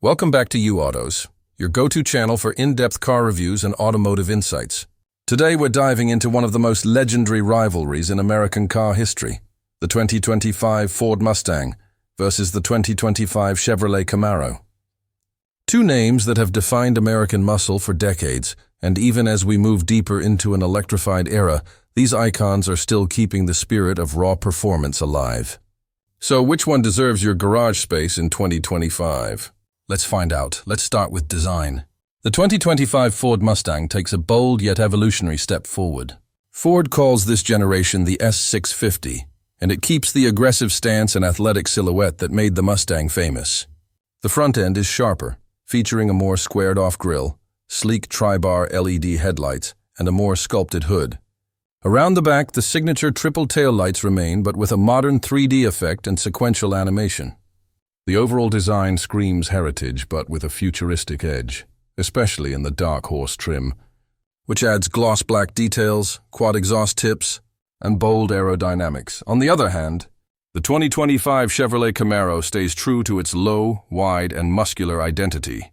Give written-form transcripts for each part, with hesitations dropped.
Welcome back to UAutos, your go-to channel for in-depth car reviews and automotive insights. Today we're diving into one of the most legendary rivalries in American car history, the 2025 Ford Mustang versus the 2025 Chevrolet Camaro. Two names that have defined American muscle for decades, and even as we move deeper into an electrified era, these icons are still keeping the spirit of raw performance alive. So which one deserves your garage space in 2025? Let's find out. Let's start with design. The 2025 Ford Mustang takes a bold yet evolutionary step forward. Ford calls this generation the S650, and it keeps the aggressive stance and athletic silhouette that made the Mustang famous. The front end is sharper, featuring a more squared-off grille, sleek tri-bar LED headlights, and a more sculpted hood. Around the back, the signature triple taillights remain, but with a modern 3D effect and sequential animation. The overall design screams heritage, but with a futuristic edge, especially in the dark horse trim, which adds gloss black details, quad exhaust tips, and bold aerodynamics. On the other hand, the 2025 Chevrolet Camaro stays true to its low, wide, and muscular identity.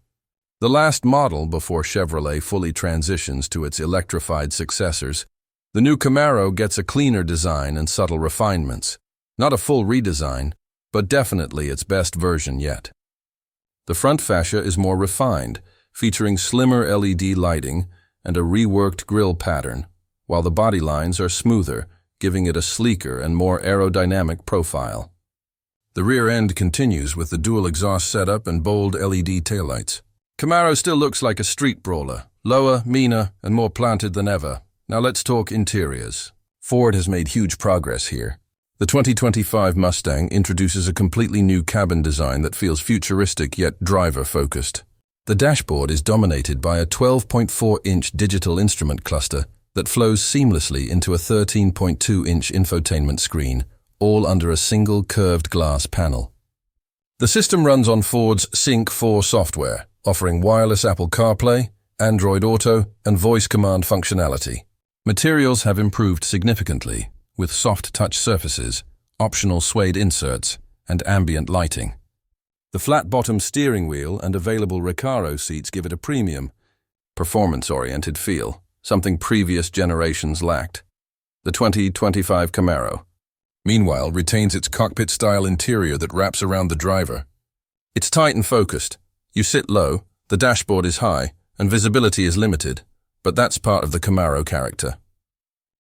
The last model before Chevrolet fully transitions to its electrified successors, the new Camaro gets a cleaner design and subtle refinements. Not a full redesign, but definitely its best version yet. The front fascia is more refined, featuring slimmer LED lighting and a reworked grille pattern, while the body lines are smoother, giving it a sleeker and more aerodynamic profile. The rear end continues with the dual exhaust setup and bold LED taillights. Camaro still looks like a street brawler, lower, meaner, and more planted than ever. Now let's talk interiors. Ford has made huge progress here. The 2025 Mustang introduces a completely new cabin design that feels futuristic yet driver-focused. The dashboard is dominated by a 12.4-inch digital instrument cluster that flows seamlessly into a 13.2-inch infotainment screen, all under a single curved glass panel. The system runs on Ford's Sync 4 software, offering wireless Apple CarPlay, Android Auto, and voice command functionality. Materials have improved significantly, with soft touch surfaces, optional suede inserts, and ambient lighting. The flat-bottom steering wheel and available Recaro seats give it a premium, performance-oriented feel, something previous generations lacked. The 2025 Camaro, meanwhile, retains its cockpit-style interior that wraps around the driver. It's tight and focused. You sit low, the dashboard is high, and visibility is limited, but that's part of the Camaro character.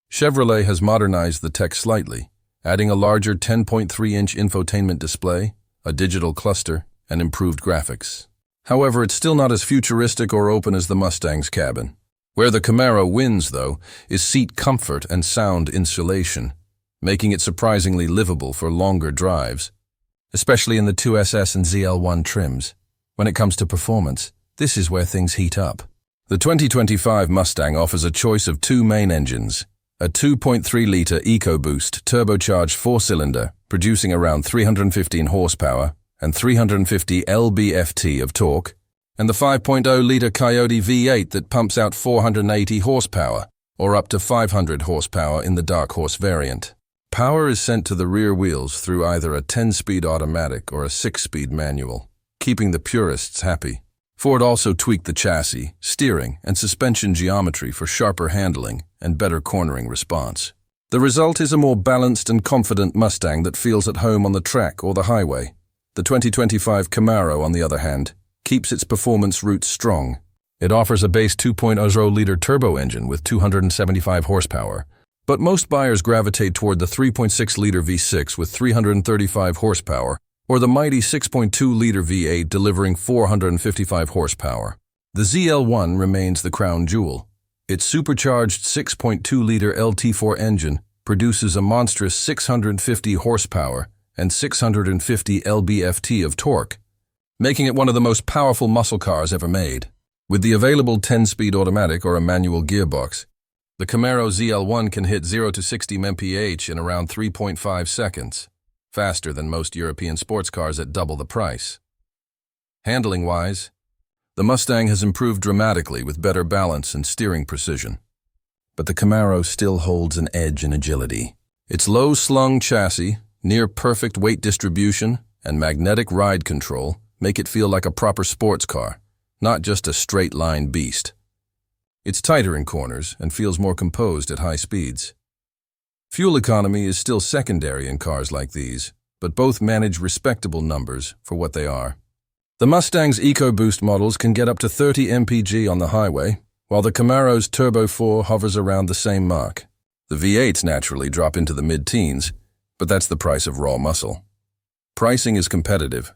Chevrolet has modernized the tech slightly, adding a larger 10.3-inch infotainment display, a digital cluster, and improved graphics. However, it's still not as futuristic or open as the Mustang's cabin. Where the Camaro wins, though, is seat comfort and sound insulation, making it surprisingly livable for longer drives, especially in the 2SS and ZL1 trims. When it comes to performance, this is where things heat up. The 2025 Mustang offers a choice of two main engines, a 2.3-liter EcoBoost turbocharged four-cylinder, producing around 315 horsepower and 350 lb-ft of torque, and the 5.0-liter Coyote V8 that pumps out 480 horsepower, or up to 500 horsepower in the Dark Horse variant. Power is sent to the rear wheels through either a 10-speed automatic or a 6-speed manual, keeping the purists happy. Ford also tweaked the chassis, steering, and suspension geometry for sharper handling and better cornering response. The result is a more balanced and confident Mustang that feels at home on the track or the highway. The 2025 Camaro, on the other hand, keeps its performance roots strong. It offers a base 2.0-liter turbo engine with 275 horsepower, but most buyers gravitate toward the 3.6-liter V6 with 335 horsepower, or the mighty 6.2-liter V8 delivering 455 horsepower. The ZL1 remains the crown jewel. Its supercharged 6.2-liter LT4 engine produces a monstrous 650 horsepower and 650 lb-ft of torque, making it one of the most powerful muscle cars ever made. With the available 10-speed automatic or a manual gearbox, the Camaro ZL1 can hit 0 to 60 mph in around 3.5 seconds. Faster than most European sports cars at double the price. Handling-wise, the Mustang has improved dramatically with better balance and steering precision. But the Camaro still holds an edge in agility. Its low-slung chassis, near-perfect weight distribution, and magnetic ride control make it feel like a proper sports car, not just a straight-line beast. It's tighter in corners and feels more composed at high speeds. Fuel economy is still secondary in cars like these, but both manage respectable numbers for what they are. The Mustang's EcoBoost models can get up to 30 mpg on the highway, while the Camaro's Turbo 4 hovers around the same mark. The V8s naturally drop into the mid-teens, but that's the price of raw muscle. Pricing is competitive.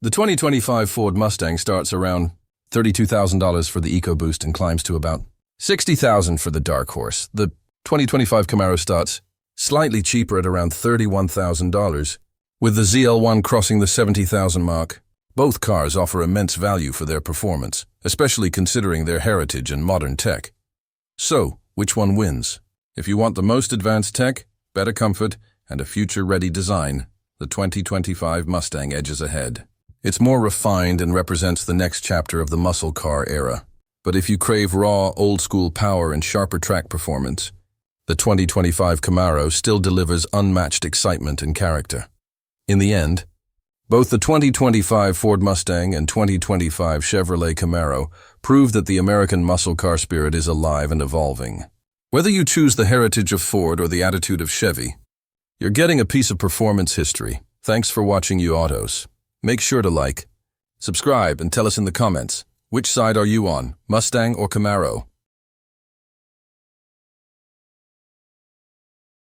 The 2025 Ford Mustang starts around $32,000 for the EcoBoost and climbs to about $60,000 for the Dark Horse. The 2025 Camaro starts slightly cheaper at around $31,000, with the ZL1 crossing the $70,000 mark. Both cars offer immense value for their performance, especially considering their heritage and modern tech. So, which one wins? If you want the most advanced tech, better comfort, and a future-ready design, the 2025 Mustang edges ahead. It's more refined and represents the next chapter of the muscle car era. But if you crave raw, old-school power and sharper track performance, the 2025 Camaro still delivers unmatched excitement and character. In the end, both the 2025 Ford Mustang and 2025 Chevrolet Camaro prove that the American muscle car spirit is alive and evolving. Whether you choose the heritage of Ford or the attitude of Chevy, you're getting a piece of performance history. Thanks for watching UAutos. Make sure to like, subscribe, and tell us in the comments, which side are you on, Mustang or Camaro?